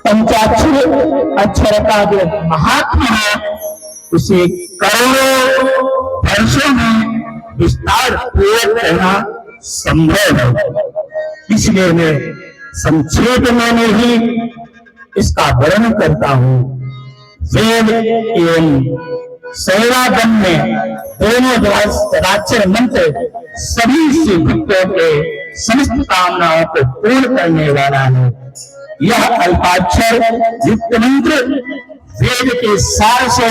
पंचाक्षर अक्षर का जो महात्मा है उसे करोड़ों वर्षों में विस्तार पूर्वक कहना संभव है। इसलिए मैं संक्षेप में ही इसका वर्णन करता हूँ। वेद एवं शैवागम में दोनों द्वादशाक्षर मंत्र सभी शिवभक्तों के समस्त कामनाओं को पूर्ण करने वाला है। यह अल्पाक्षर युक्त मंत्र वेद के सार से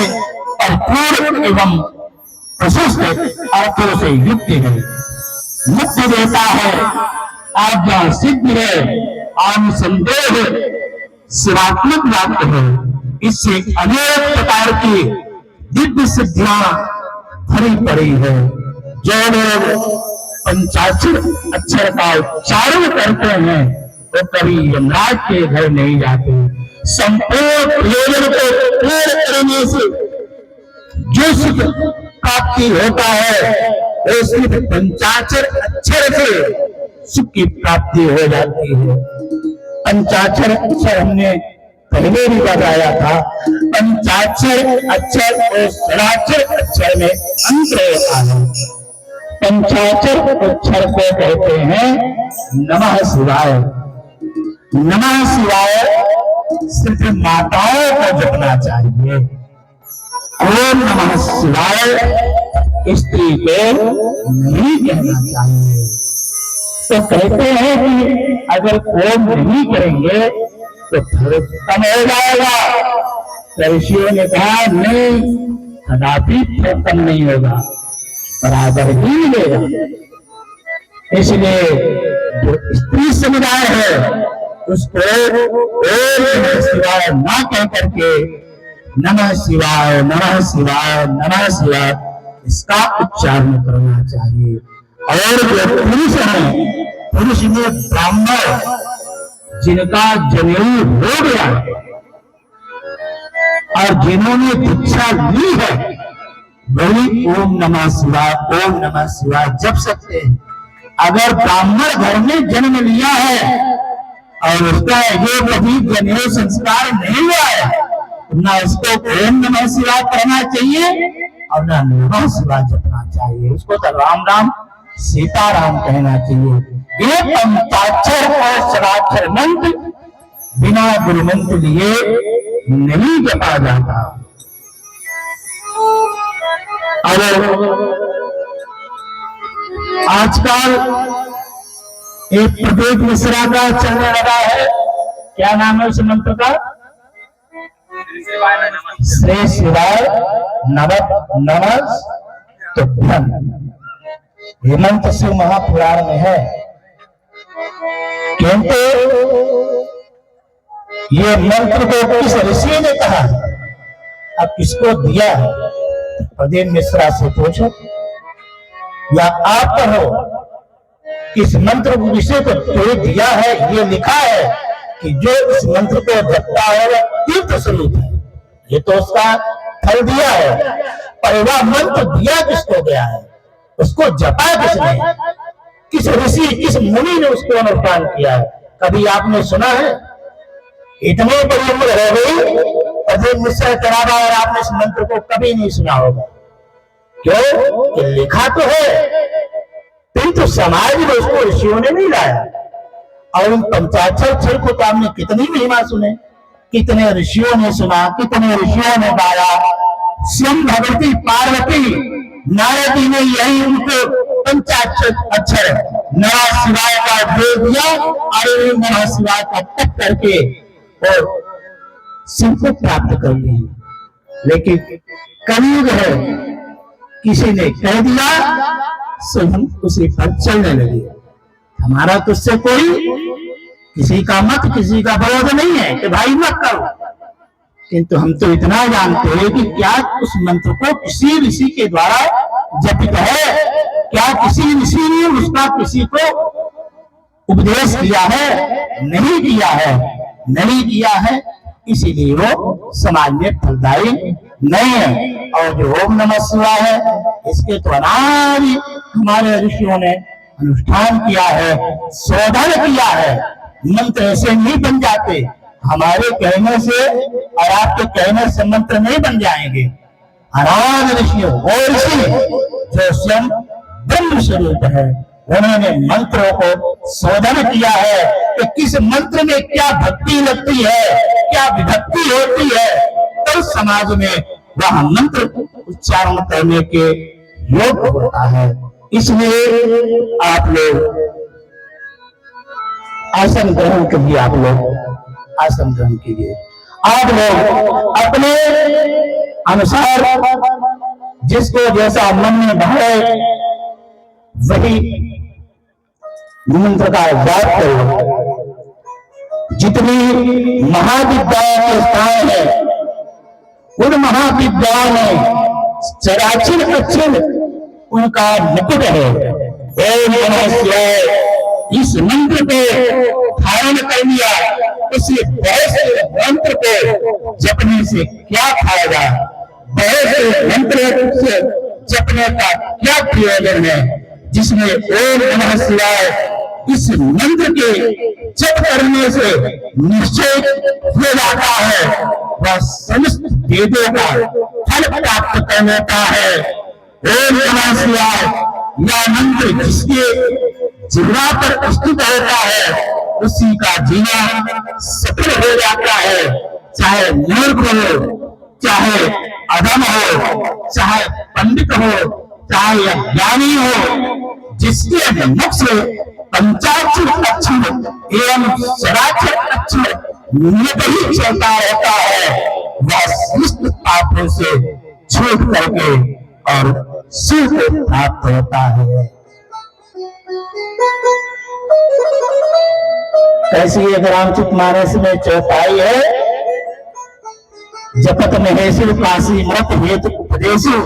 भरपूर एवं प्रशस्त अर्थों से युक्त है। मुक्ति देता है, आज्ञा सिद्ध है, आनुसंदेह शिवात्मक वाक्य है। इससे अनेक प्रकार की दिव्य सिद्धियां भरी पड़ी है। जो लोग पंचाक्षर अक्षर का उच्चारण करते हैं वो कभी यमराज के घर नहीं जाते। संपूर्ण प्रयोजन को पूर्ण करने से जो सुख प्राप्ति होता है वो सिर्फ पंचाक्षर अक्षर से सुख की प्राप्ति हो जाती है। पंचाक्षर अक्षर हमने पहले भी बताया था। पंचाक्षर अक्षर और षडाक्षर अक्षर में अंतर होता है। पंचाक्षर अक्षर को कहते हैं नमः शिवाय। नमः शिवाय सिर्फ माताओं को जपना चाहिए। ओम नमः शिवाय स्त्री को नहीं कहना चाहिए। तो कहते हैं कि अगर ओम नहीं करेंगे तो फिर कम हो जाएगा। ऋषियों ने कहा नहीं, कदापि कम नहीं होगा, बराबर ही मिलेगा। इसलिए जो स्त्री समुदाय है उसको ओम नमः शिवाय ना कह करके नमः शिवाय नमः शिवाय नमः शिवाय इसका उच्चारण करना चाहिए। और जो पुरुष है, पुरुष में ब्राह्मण जिनका जनेऊ हो गया और जिन्होंने दीक्षा ली है वही ओम नमः शिवाय जप सकते हैं। अगर ब्राह्मण घर में जन्म लिया है और उसका ये कभी जनेऊ संस्कार नहीं हुआ है, ना उसको ओम नमः शिवाय कहना चाहिए और ना नमः शिवाय जपना चाहिए। उसको तो राम राम सीताराम कहना चाहिए। ये पंचाक्षर और षडाक्षर मंत्र बिना गुरु मंत्र लिए नहीं जपा जाता। अगर आजकल एक प्रदीप मिश्रा का चलने लगा है, क्या नाम है उस मंत्र का? श्री शिवाय नमः तुभ्यम। ये मंत्र शिव महापुराण में है। किंतु ये मंत्र को किस ऋषि ने कहा, अब किसको दिया है? प्रदीप मिश्रा से पूछो या आप कहो किस मंत्र को विषय को तो दिया है। ये लिखा है कि जो इस मंत्र को जपता है वह तीर्थ स्वरूप है। ये तो उसका फल दिया है, पर वह मंत्र दिया किसको गया है, उसको जपा किसने, किस ऋषि किस मुनि ने उसको अनुष्ठान किया है? कभी आपने सुना है? इतने बड़ी उम्र हो गई प्रदीप मिश्रा चढ़ावा और आपने इस मंत्र को कभी नहीं सुना होगा। क्यों? कि लिखा तो है किंतु समाज में उसको ऋषियों ने नहीं लाया। और उन पंचाक्षर अक्षर को तो आपने कितनी महिमा सुने, कितने ऋषियों ने सुना, कितने ऋषियों ने गाया। स्वयं भगवती पार्वती नारद जी ने यही उनको पंचाक्षर अक्षर नमः शिवाय का दे दिया और नमः शिवाय का तप करके और शिव को प्राप्त कर लिया। लेकिन कलयुग है, किसी ने कह दिया सो हम उसी पर चलने लगे। हमारा तो उससे कोई किसी का मत किसी का विरोध नहीं है कि भाई मत करो, किंतु हम तो इतना जानते हैं कि क्या उस मंत्र को किसी ऋषि के द्वारा जपित है, क्या किसी ऋषि ने उसका किसी को उपदेश किया है? नहीं किया है, नहीं किया है, इसीलिए वो समाज में फलदायी नहीं है। और जो ओम नमः शिवाय है इसके तो अनादि हमारे ऋषियों ने अनुष्ठान किया है, शोधन किया है। मंत्र ऐसे नहीं बन जाते, हमारे कहने से और आपके कहने से मंत्र नहीं बन जाएंगे। अनाद ऋषि वो ऋषि जो स्वयं ब्रह्म स्वरूप है, उन्होंने मंत्रों को शोधन किया है कि किस मंत्र में क्या भक्ति लगती है, क्या विभक्ति होती है, तो समाज में वह मंत्र उच्चारण करने के योग्य होता है। इसलिए आप लोग आसन ग्रहण कीजिए, आप लोग आसन ग्रहण कीजिए। आप लोग अपने अनुसार जिसको जैसा मन में भाए वही मंत्र का जाप करो। जितनी महाविद्याओं के स्थान है, उन महाविद्याओं में चराचर अक्षर उनका मुकुट है। ओम नमः शिवाय इस मंत्र को धारण कर लिया, उसी वैसे मंत्र को जपने से क्या फायदा, वैसे मंत्र से जपने का क्या प्रयोजन है। जिसमें ओम नमः शिवाय इस मंत्र के जप करने से निश्चय हो जाता है, वह समस्त वेदों का फल प्राप्त कर लेता है। ओम नमः शिवाय यह मंत्र जिसके जिह्वा पर स्थित होता है, उसी का जीना सफल हो जाता है। चाहे मूर्ख हो, चाहे अधम हो, चाहे पंडित हो, चाहे अज्ञानी हो, जिसके मुख से पंचाक्षर अक्षर एवं स्वराक्षर अक्षर नियत ही चलता रहता है, वह समस्त पापों से छूट करके और सुख प्राप्त होता है। कैसी ये रामचरित मानस में चौपाई है, जपत महेशु काशी मत हेतु उपदेशु,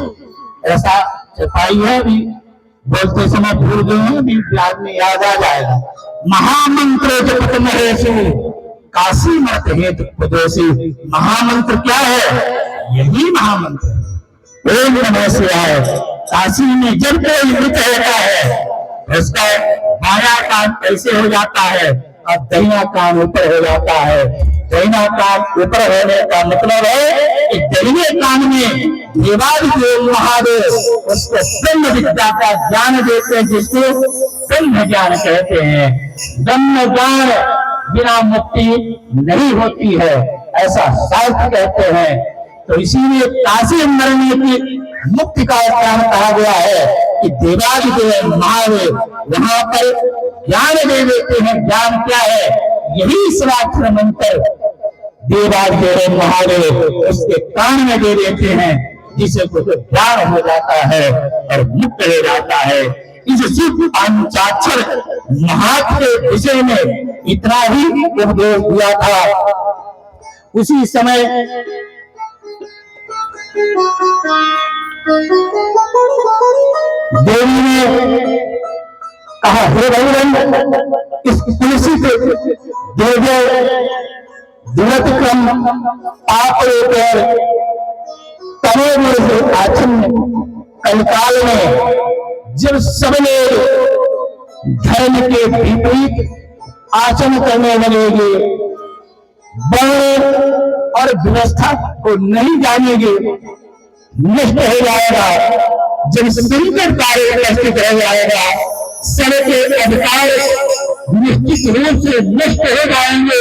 ऐसा चौपाई है। अभी बोलते समय भूल गए हैं, अभी बाद में याद आ जाएगा। महामंत्र जपत महेशु काशी मत हेतु उपदेशु। महामंत्र क्या है? यही महामंत्र ओम नमः शिवाय। काशी में जब कोई मृत होता है, उसका बायां कान कैसे हो जाता है और दाहिना कान ऊपर हो जाता है। दाहिना कान ऊपर होने का मतलब है कि दाहिने कान में देवादिदेव महादेव उसको ब्रह्म विद्या का ज्ञान देते हैं, जिसको ब्रह्म ज्ञान कहते हैं। ब्रह्म ज्ञान बिना मुक्ति नहीं होती है, ऐसा शास्त्र कहते हैं। तो इसीलिए काशी मरने की मुक्ति का स्थान कहा गया है कि देवादिदेव महादेव वहां पर ज्ञान दे देते हैं। ज्ञान क्या है? यही स्वराक्षर मंत्र देवादिदेव महादेव उसके कान में दे देते हैं, जिससे कुछ ज्ञान हो जाता है और मुक्त हो जाता है। इस शुद्ध पंचाक्षर महात्म के विषय में इतना ही उपदेश दिया था। उसी समय देवी ने कहा, हे भगवान इस तुलसी से देवे दुरत क्रम आप तने से आचन कलकाल में जब सबने धर्म के विपरीत आचरण करने लगेंगे, वर्ण और व्यवस्था को नहीं जानेंगे, नष्ट हो जाएगा। जब संकट कार्य उपस्थित हो जाएगा, सबके अधिकार निश्चित रूप से नष्ट हो जाएंगे,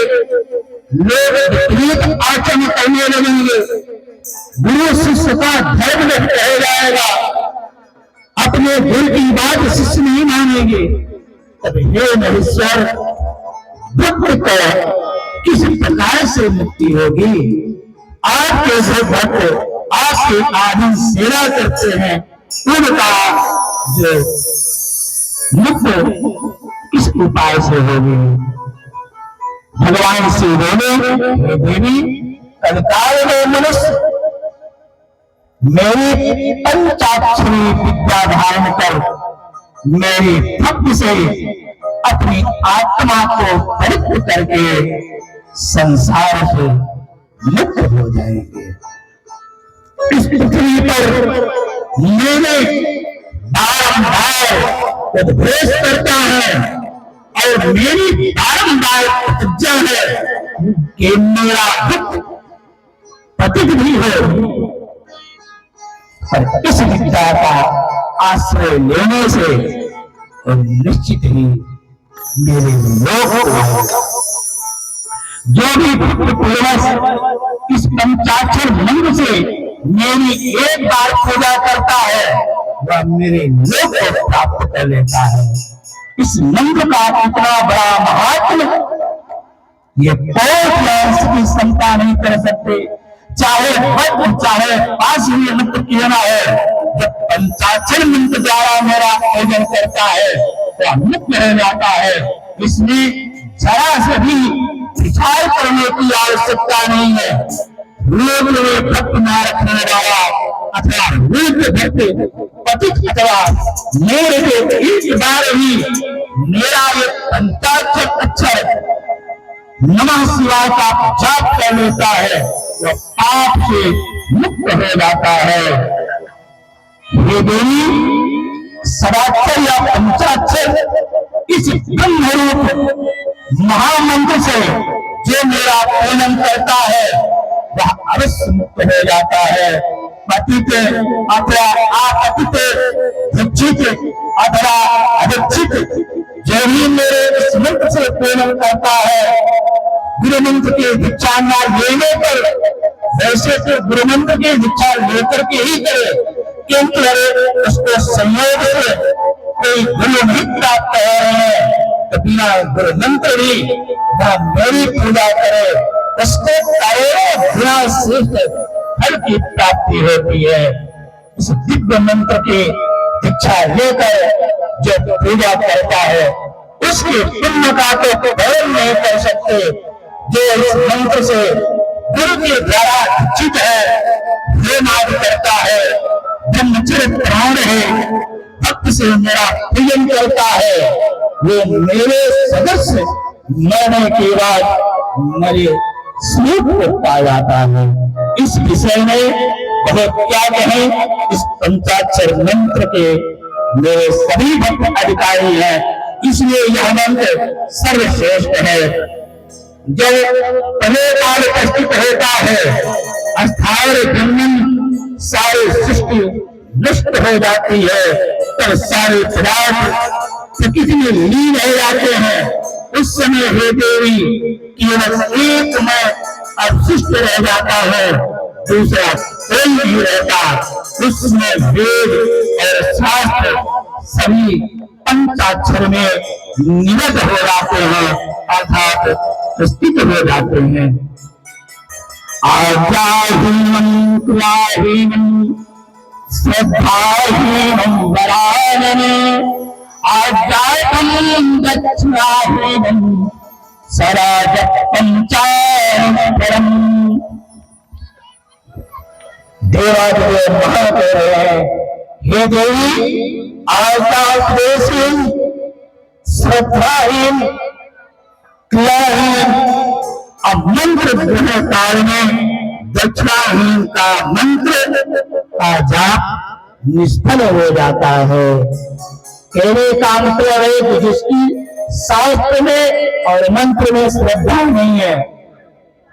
लोग विपरीत आचरण करने लगेंगे, गुरु शिष्य का धर्म नष्ट हो जाएगा, अपने गुरु की बात शिष्य नहीं मानेंगे। तब हे महेश्वर भक्त को किस प्रकार से मुक्ति होगी? आपके जो भक्त आपके आदि सेवा करते हैं, उनका जो मुक्त किस उपाय से होगी? भगवान से बोले, देवी कलकाल में मनुष्य मेरी पंचाक्षरी विद्या धारण कर मेरी भक्ति से अपनी आत्मा को पवित्र करके संसार से मुक्त हो जाएंगे। इस पृथ्वी पर मैंने बारंबार उपदेश करता है और मेरी बारंबार प्रतिज्ञा है कि मेरा दुख पतित भी हो, पर इस विद्या का आश्रय लेने से निश्चित ही मेरे लोग आएगा। जो भी भक्त पूर्वज इस पंचाक्षर मंत्र से मेरी एक बार पूजा करता है वह मेरे लोक को प्राप्त कर लेता है। इस मंत्र का इतना बड़ा महात्म ये कोई की क्षमता नहीं कर सकते, चाहे वज्र चाहे पास ही मंत्र क्यों ना है। जब पंचाक्षर मंत्र द्वारा मेरा पूजन करता है तो मुक्त रह जाता है। इसमें जरा से भी विचार करने की आवश्यकता नहीं है। रोग में भक्त न रखने वाला अथवा रोग भक्त पतित अथवा मेरे को एक बार ही मेरा ये पंचाक्षर अक्षर नमः शिवाय का जाप कर लेता है वह पाप से मुक्त हो जाता है। ये देवी सदाक्षर या पंचाक्षर इस ब्रह्म रूप महामंत्र से जो मेरा पूजन करता है वह अवश्य मुक्त हो जाता है। पतित अथवा आपतित दीक्षित अथवा अदीक्षित जो भी मेरे इस मंत्र से पूजन करता है गुरु मंत्र की दीक्षा न लेने पर, वैसे तो गुरु मंत्र की दीक्षा लेकर के ही करे, किंतु उसको संयोग से कोई गुरु नहीं प्राप्त हो रहे हैं तो बिना गुरु मंत्र भी वह मेरी पूजा करे उसको करोड़ों गुना श्रेष्ठ फल की प्राप्ति होती है। इस दिव्य मंत्र की दीक्षा लेकर जो पूजा करता है उसके पुण्य का तो वर्णन नहीं कर सकते। जो इस मंत्र से गुरु के द्वारा दीक्षित है वो नाद करता है, ब्रह्मचर्य प्राण है, भक्त से मेरा पूजन करता है, वो मेरे सदस्य मरने के बाद मेरे स्वरूप को पा जाता है। इस विषय में बहुत क्या कहें। इस पंचाक्षर मंत्र के मेरे सभी भक्त अधिकारी हैं, इसलिए यह मंत्र सर्वश्रेष्ठ है। जब पहले काल स्थित होता है स्थावर ब्रह्म सारी सृष्टि नष्ट हो जाती है तब सारे पदार्थ प्रकृति में लीन हो जाते हैं। उस समय हे देवी केवल एक में अवशिष्ट रह जाता है, दूसरा कोई नहीं रहता। उसमें वेद और शास्त्र सभी पंचाक्षर में निबद्ध हो जाते हैं अर्थात स्थित हो जाते हैं। आज्ञाहीनम् क्रियाहीनम् श्रद्धाहीनम् वरानने आज्ञाहीनम् दक्षिणाहीनम् सराज पंचाक्षरम्। देवादिदेव महादेव है, हे देवी आज्ञाहीन श्रद्धाहीन क्रियाहीन अब मंत्र ग्रहण काल में दक्षिणाहीन का मंत्र का जाप निष्फल हो जाता है। कहने का मतलब है कि जिसकी शास्त्र में और मंत्र में श्रद्धा नहीं है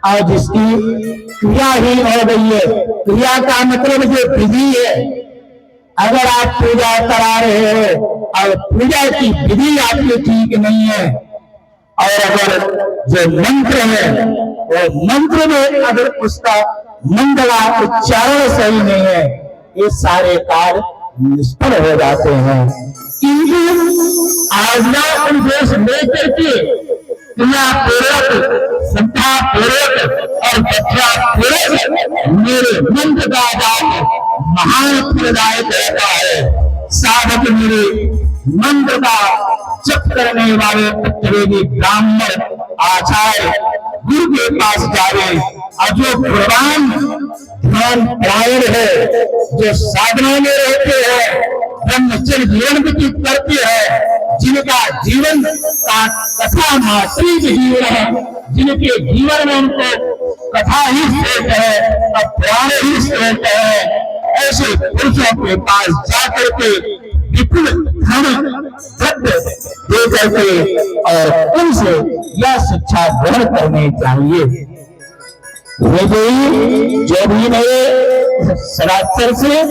और जिसकी क्रियाहीन हो गई है, क्रिया का मतलब जो विधि है, अगर आप पूजा करा रहे हो और पूजा की विधि आपकी ठीक नहीं है और अगर जो मंत्र है वो मंत्र में अगर उसका मंगला उच्चारण सही नहीं है ये सारे कार्य निष्फल हो जाते हैं। आज्ञा उपदेश लेकर के क्रिया पूर्वक श्रद्धा पूर्वक और दक्षा पूर्वक मेरे मंत्र का जाप महान फलदायक रहता है। साधक मेरे मंत्र का जप करने वाले तत्वेदी ब्राह्मण आचार्य गुरु के पास जावे और जो प्रधान ध्यान परायण है, जो साधना में रहते हैं, ब्रह्मचर्य जीवन व्यतीत करते हैं, जिनका जीवन का कथा मात्रिक जीवन है, जिनके जीवन में उनको कथा ही श्रेष्ठ है और पुराण ही श्रेष्ठ है, ऐसे पुरुषों के पास जाकर के विपुल धन द्रव्य दे करके और उनसे यह शिक्षा ग्रहण करनी चाहिए। ये जो भी नए सराक्षर से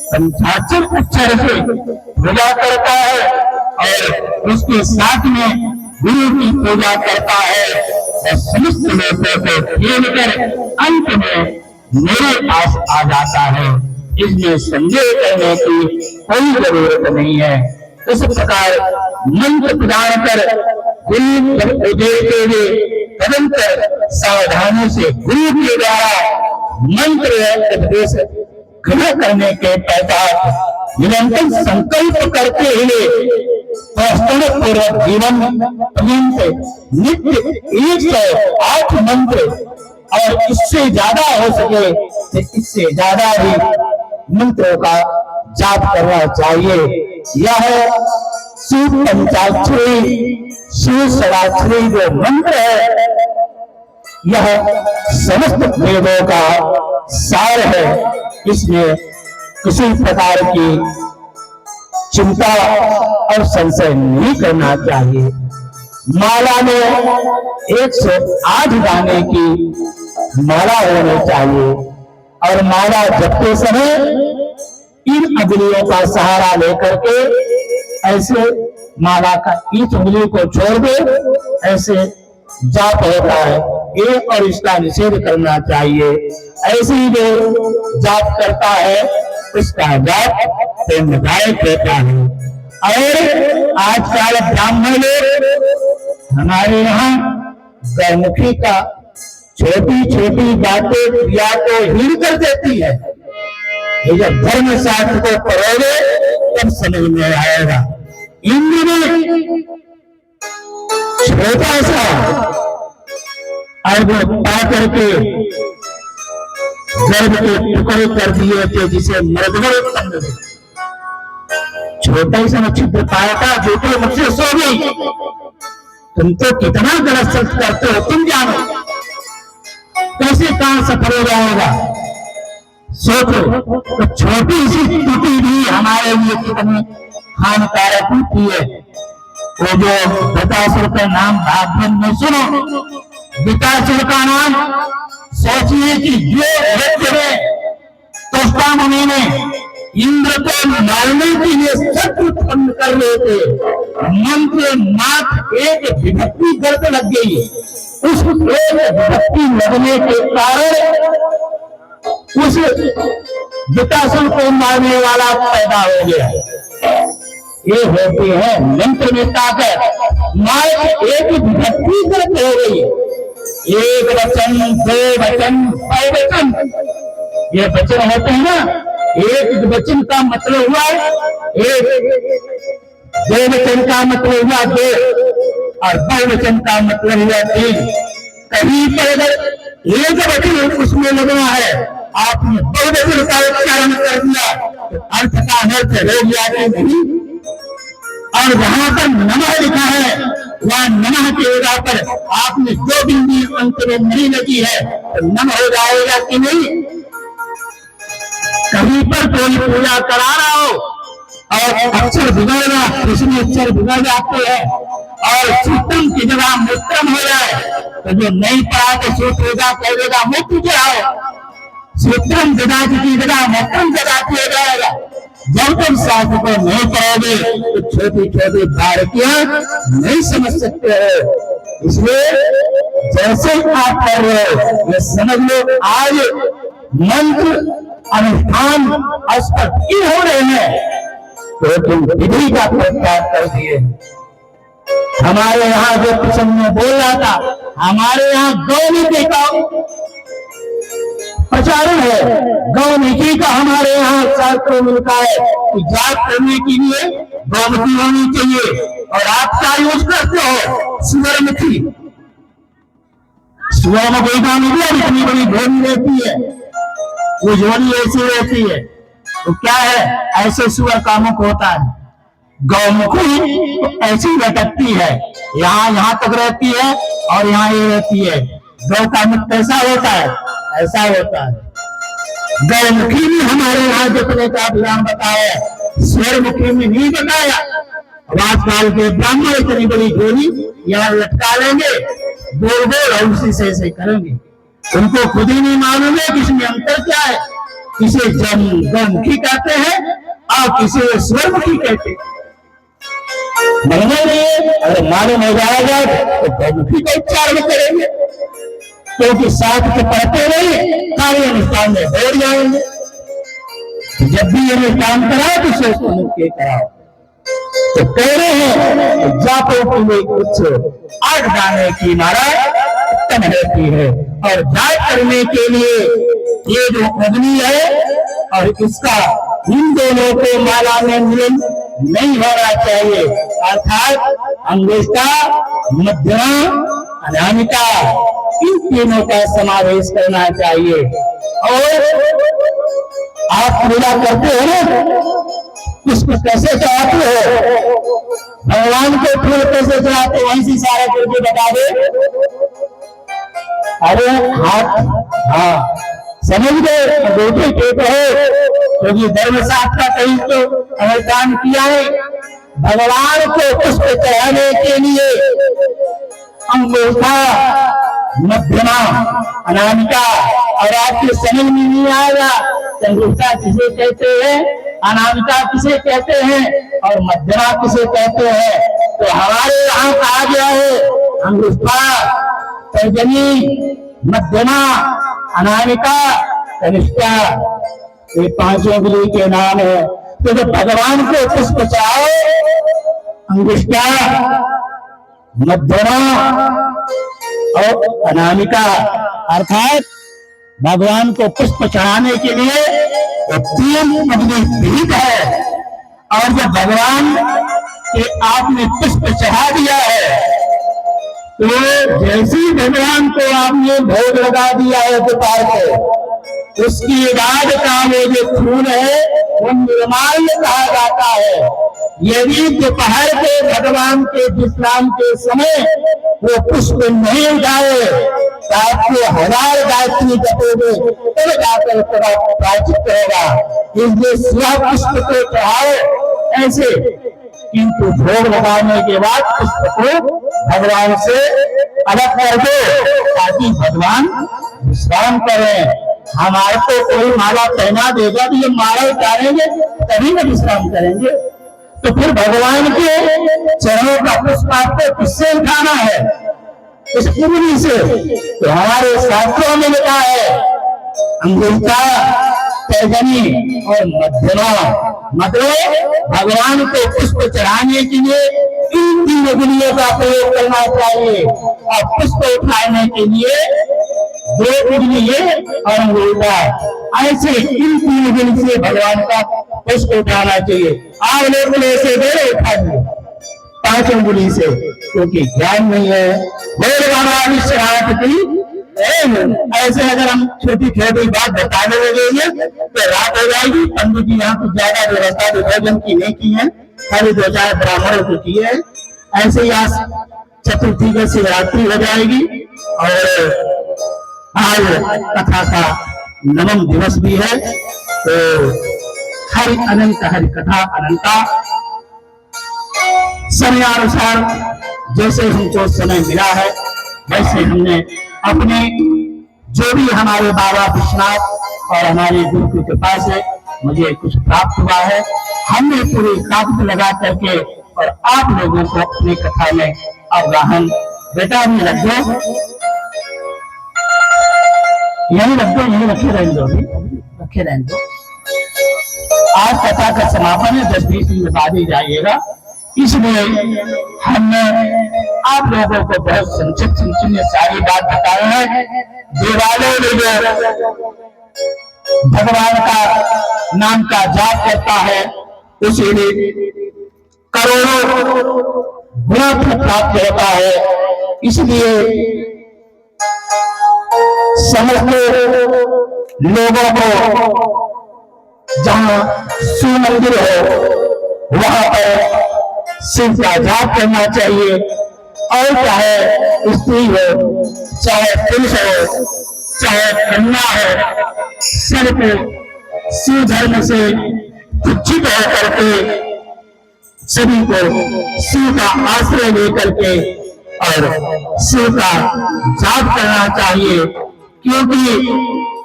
पंचाक्षर अक्षर से पूजा करता है और उसके साथ में गुरु की पूजा करता है और समस्त लोगों को खेल कर अंत में मेरे पास आ जाता है। इसमें संदेह करने की कोई जरूरत नहीं है। इस प्रकार मंत्र प्रदान कर गुरु देते हुए निरंतर सावधानी से गुरु के द्वारा मंत्र उपदेश ग्रहण करने के पश्चात निरंतर संकल्प करते हुए पूर्वक जीवन पर्यंत नित्य 108 मंत्र और इससे ज्यादा हो सके तो इससे ज्यादा भी मंत्रों का जाप करना चाहिए। यह शिव पंचाक्षरी शिव षडाक्षरी जो मंत्र है यह समस्त वेदों का सार है। इसमें किसी प्रकार की चिंता और संशय नहीं करना चाहिए। माला में 108 दाने की माला होनी चाहिए और माला जपते समय इन अंगुलियों का सहारा लेकर के ऐसे माला का ईंट उंगली को छोड़ दे ऐसे जाप होता है ये और इसका निषेध करना चाहिए। ऐसे ही जो जाप करता है उसका जाप प्रेमदायक होता है। और आजकल ब्राह्मण लोग हमारे यहाँ गौमुखी का छोटी छोटी बातें क्रिया को हीन कर देती है। ये जब धर्म शास्त्र को पढ़ोगे तब समझ में आएगा। इंद्र ने छोटा सा अर्घ पा करके गर्भ के टुकड़े कर दिए थे जिसे मृदगल उत्पन्न हुए। छोटा ही सा नक्षत्र पाया था जो तो मुझसे सो गई। तुम तो कितना गलत शब्द करते हो तुम जानो। कैसे कहां सफल हो जाएगा सोचो। तो छोटी सी टूटी भी हमारे लिए कितनी हानिकारक होती है। वो जो वृतासुर का नाम भागवत में सुनो। वृतासुर का नाम सोचिए कि जो व्यक्ति ने त्वष्टा मुनि ने इंद्र को मारने के लिए शत्रु उत्पन्न कर रहे थे। मंत्र मात्र एक विभक्ति गर्द लग गई। उस एक विभक्ति लगने के कारण उस वृतासुर को मारने वाला पैदा हो गया। ये होती है मंत्र में ताकत। मात्र एक विभक्ति गर्द हो गई। एक वचन दो वचन बहुवचन ये वचन होते हैं ना। एक वचन का मतलब हुआ एक, दो वचन का मतलब हुआ दो और बहुवचन का मतलब हुआ तीन। कहीं पर अगर एक वचन उसमें लगना है आपने बहुवचन का उच्चारण कर दिया तो अर्थ का अनर्थ हो गया कि नहीं। और जहां पर नमः लिखा है वहां नमः की जगह पर आपने दो बिंदी अंत में नहीं लगी है तो नम हो जाएगा कि नहीं। कहीं पर कोई पूजा करा रहा हो और अक्षर बिगड़ रहा उसमें अक्षर बिगड़ जाते हैं और सूत्रम की जगह मूत्रम हो जाए तो जो नहीं पढ़ा तो सूत्र होगा कहेगा मूत्र चढ़ाओ। सूत्रम जगह की जगह मूत्रम जगह हो जाएगा। जब तक शास्त्र को नहीं पढ़ोगे तो छोटी छोटी बारीकियां नहीं समझ सकते हो। इसलिए जैसे आप पढ़ रहे हो ये समझ लो आज मंत्र अनुष्ठान स्पष्ट हो रहे हैं तो तुम विधि का प्रचार कर दिए। हमारे यहाँ जो प्रसंग में बोल रहा था हमारे यहाँ गौमुखी का प्रचारण है। गौमुखी का हमारे यहाँ शास्त्र मिलता है कि जाप करने के लिए गौमुखी होनी चाहिए और आप क्या यूज करते हो सुवर्णमुखी। सुवर्णमुखी का मतलब इतनी बड़ी झोली रहती है वो झोली ऐसी रहती है तो क्या है ऐसे सुअर का मुख होता है। गौमुखी ऐसी लटकती है यहाँ तक रहती है और यहाँ ये रहती है। गौ का मुख कैसा होता है ऐसा होता है। गौमुखी में हमारे यहाँ जितने का विधान बताया स्वरमुखी में नहीं बताया। अब आजकल के ब्राह्मण इतनी बड़ी झोली यहाँ लटका लेंगे, गोल गोल और उसी से ऐसे करेंगे। उनको खुद ही नहीं मालूम है कि इसमें अंतर क्या है। किसे गौमुखी कहते हैं और किसे स्वरमुखी कहते हैं। अगर मालूम हो जाएगा तो गौमुखी का उच्चारण करेंगे, क्योंकि साथ के पढ़ते नहीं कार्य अनुष्ठान में बैठ जाएंगे। जब भी ये काम कराओ तो सोच समझ के कराओ। तो कह रहे हैं जापों के लिए कुछ 8 दाने की माला उत्तम रहती है, और जाप करने के लिए ये जो अग्नि है और इसका इन दोनों को माला में मिलन नहीं होना चाहिए। अर्थात अंगुष्ठा, मध्यमा, अनामिका इन तीनों का समावेश करना चाहिए। और आप पूजा करते हो ना, पुष्प कैसे चढ़ाते हो, भगवान को फूल कैसे चढ़ाते हो, वहीं सारा करके बता दे। अरे हाथ, हाँ समझ गए, बेटे के कहो, क्योंकि धर्मशास्त्र कहीं तो अनुष्ठान किया है। भगवान को पुष्प चढ़ाने के लिए अंगूठा, मध्यमा, अनामिका, और आपके समझ में नहीं आएगा अंगूठा किसे कहते हैं, अनामिका किसे कहते हैं और मध्यमा किसे कहते हैं। तो हमारे यहाँ कहा गया है अंगूठा, तर्जनी, मध्यमा, अनामिका, कनिष्ठा, ये 5 उंगली के नाम है। तो जब भगवान को पुष्प चढ़ाओ, अंगुष्ठा, मध्यमा और अनामिका, अर्थात भगवान को पुष्प चढ़ाने के लिए 3 उंगली विहित है। और जब भगवान के आपने पुष्प चढ़ा दिया है, तो जैसे ही भगवान को आपने भोग लगा दिया है दोपहर को, उसकी बाद का वो जो फूल है वो निर्माल्य कहा जाता है। यदि दोपहर के भगवान के विश्राम के समय वो पुष्प नहीं उठाए तो आपको 1000 गायत्री जपोगे तब जाकर प्रायश्चित होगा। इसलिए सिया पुष्प को चढ़ाओ ऐसे, किंतु भोग लगाने के बाद पुष्प को भगवान से अलग कर दो, ताकि भगवान विश्राम करें। हमारे को कोई माला पहना देगा तो ये माला उतारेंगे तभी ना विश्राम करेंगे। तो फिर भगवान के चरणों का पुष्प आपको किससे उठाना है? इस उंगली से। तो हमारे शास्त्रों में लिखा है अंगुष्ठा, तर्जनी और मध्यमा, मतलब भगवान को पुष्प चढ़ाने के लिए इन 3 उंगलियों का प्रयोग करना चाहिए, और पुष्प उठाने के लिए 2 उंगली और अंगूठा, ऐसे इन 3 उंगली से भगवान का पुष्प उठाना चाहिए। आप लोग ऐसे दे उठा दिए 5 उंगली से, क्योंकि ज्ञान नहीं है। ऐसे अगर हम छोटी छोटी बात बताने लगेंगे तो रात हो जाएगी। पंडित जी यहाँ कुछ ज्यादा व्यवस्था भोजन की नहीं की है, खाली 2-4 ब्राह्मणों को की है। ऐसे ही आज चतुर्थी का शिवरात्रि हो जाएगी, और आज कथा का 9वां दिवस भी है। तो हरि अनंत हरि कथा अनंता, समयानुसार जैसे हमको समय मिला है वैसे हमने अपने जो भी हमारे बाबा विश्वनाथ और हमारे गुरु की कृपा से मुझे कुछ प्राप्त हुआ है, हमने पूरी ताकत लगा करके और आप लोगों को अपनी कथा में अवगाहन। बेटा में रख दो, यही रख दो, यही रखे रहने दो, रखे रहने दो। आज कथा का समापन है, 10-20 मिनट बाद ही जाइएगा। इसलिए हमने आप लोगों को बहुत संक्षिप्त में सारी बात बताई है। देवालयों में जो भगवान का नाम का जाप करता है उसे करोड़ों गुना प्राप्त होता है। इसलिए समस्त लोगों को जहाँ शिव मंदिर हो वहां पर शिव का जाप करना चाहिए। और चाहे स्त्री हो, चाहे पुरुष हो, चाहे कन्या हो, सबको शिव धर्म से शिक्षित होकर के सभी को शिव का आश्रय लेकर के और शिव का जाप करना चाहिए, क्योंकि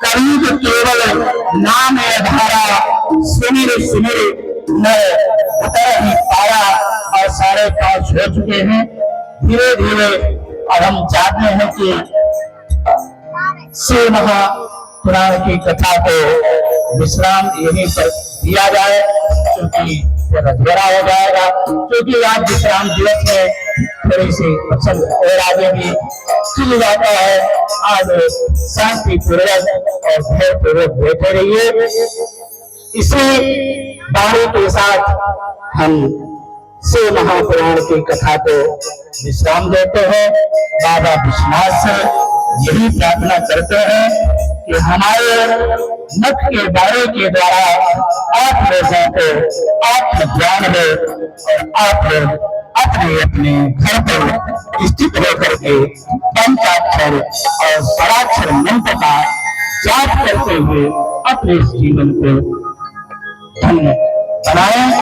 कलयुग केवल नाम धारा सुमिर सुमिर न उतर ही पाया और सारे पास हो चुके हैं। धीरे धीरे और हम चाहते हैं कि शिव महापुराण की कथा को विश्राम यहीं पर दिया जाए, क्योंकि अंधेरा हो जाएगा। क्योंकि आज विश्राम दिवस में थोड़ी सी पसंद और आगे भी चल जाता है। आज शांति पूर्वक और भय पूर्वक बैठे रहिए। इसी बाणी के साथ हम शिव महापुराण की कथा को विश्राम देते हैं। बाबा विश्वनाथ से यही प्रार्थना करते हैं कि हमारे मठ के दायरे के द्वारा आप लोगों को आत्मज्ञान हो और आप लोग अपने अपने घर पर स्थित होकर के पंचाक्षर और स्वराक्षर मंत्र का जाप करते हुए अपने जीवन को धन्य बनाएं।